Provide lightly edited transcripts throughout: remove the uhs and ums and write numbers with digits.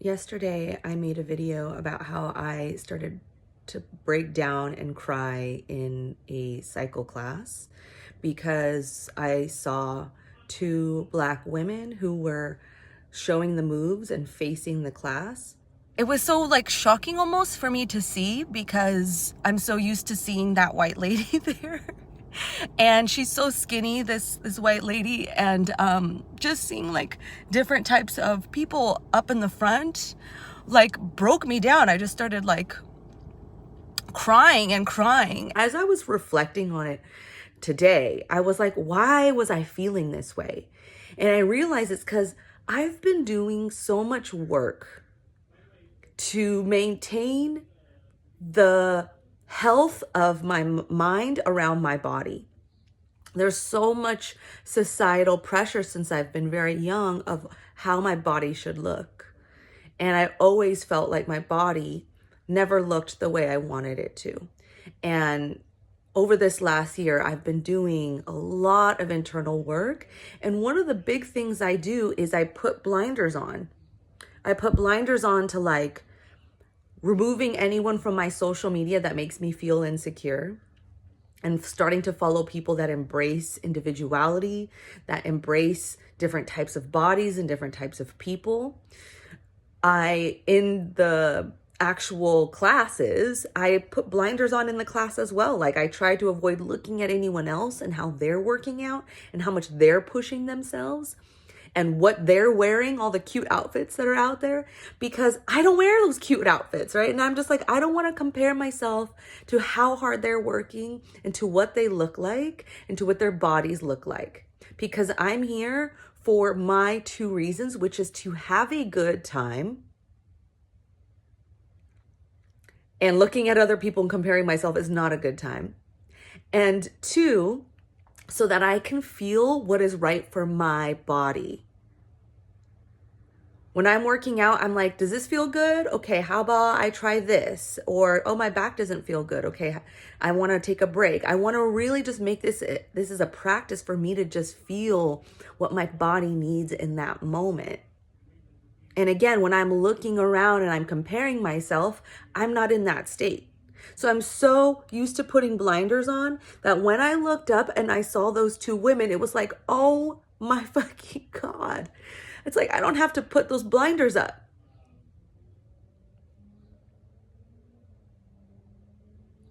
Yesterday, I made a video about how I started to break down and cry in a cycle class because I saw two Black women who were showing the moves and facing the class. It was so shocking almost for me to see because I'm so used to seeing that white lady there. And she's so skinny, this white lady, and just seeing different types of people up in the front broke me down. I just started crying and crying. As I was reflecting on it today, I was like, why was I feeling this way? And I realized it's because I've been doing so much work to maintain the health of my mind around my body. There's so much societal pressure since I've been very young of how my body should look. And I always felt like my body never looked the way I wanted it to. And over this last year, I've been doing a lot of internal work. And one of the big things I do is I put blinders on. I put blinders on to removing anyone from my social media that makes me feel insecure, and starting to follow people that embrace individuality, that embrace different types of bodies and different types of people. In the actual classes, I put blinders on in the class as well. I try to avoid looking at anyone else and how they're working out and how much they're pushing themselves and what they're wearing, all the cute outfits that are out there, because I don't wear those cute outfits, right? And I'm just I don't want to compare myself to how hard they're working and to what they look like and to what their bodies look like, because I'm here for my two reasons, which is to have a good time. And looking at other people and comparing myself is not a good time. And two, so that I can feel what is right for my body. When I'm working out, I'm like, does this feel good? Okay, how about I try this? Or, oh, my back doesn't feel good. Okay, I want to take a break. I want to really just make this is a practice for me to just feel what my body needs in that moment. And again, when I'm looking around and I'm comparing myself, I'm not in that state. So I'm so used to putting blinders on that when I looked up and I saw those two women, it was like, oh my fucking God. It's like, I don't have to put those blinders up.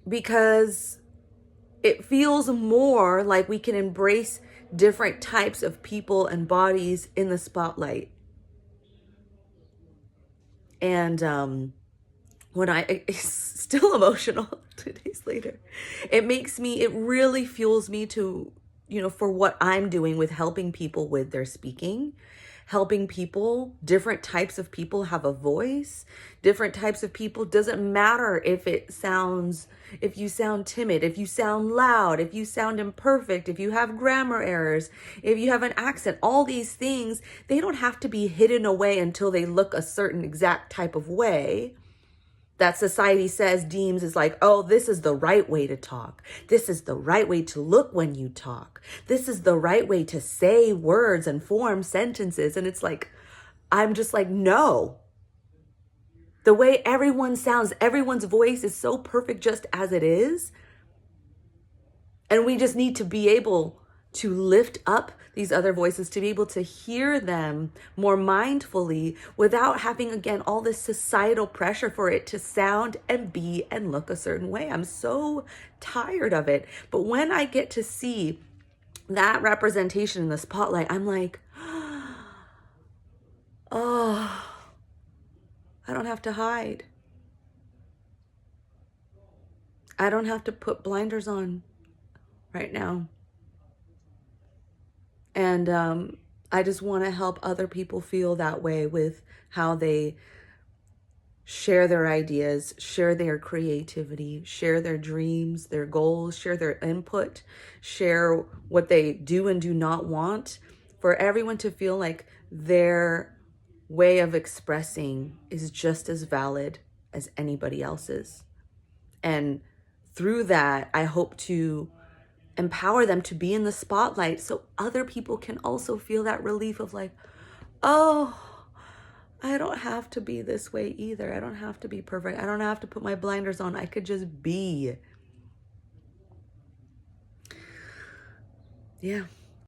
Because it feels more like we can embrace different types of people and bodies in the spotlight. And when it's still emotional 2 days later, it really fuels me to, for what I'm doing with helping people with their speaking, helping people, different types of people have a voice, different types of people. Doesn't matter if you sound timid, if you sound loud, if you sound imperfect, if you have grammar errors, if you have an accent, all these things, they don't have to be hidden away until they look a certain exact type of way that society deems is oh, this is the right way to talk. This is the right way to look when you talk. This is the right way to say words and form sentences. And it's I'm just no. The way everyone sounds, everyone's voice is so perfect just as it is. And we just need to be able to lift up these other voices, to be able to hear them more mindfully without having, again, all this societal pressure for it to sound and be and look a certain way. I'm so tired of it. But when I get to see that representation in the spotlight, I'm like, oh, I don't have to hide. I don't have to put blinders on right now. And I just want to help other people feel that way with how they share their ideas, share their creativity, share their dreams, their goals, share their input, share what they do and do not want, for everyone to feel like their way of expressing is just as valid as anybody else's. And through that, I hope to empower them to be in the spotlight so other people can also feel that relief of oh, I don't have to be this way either. I don't have to be perfect. I don't have to put my blinders on. I could just be. Yeah.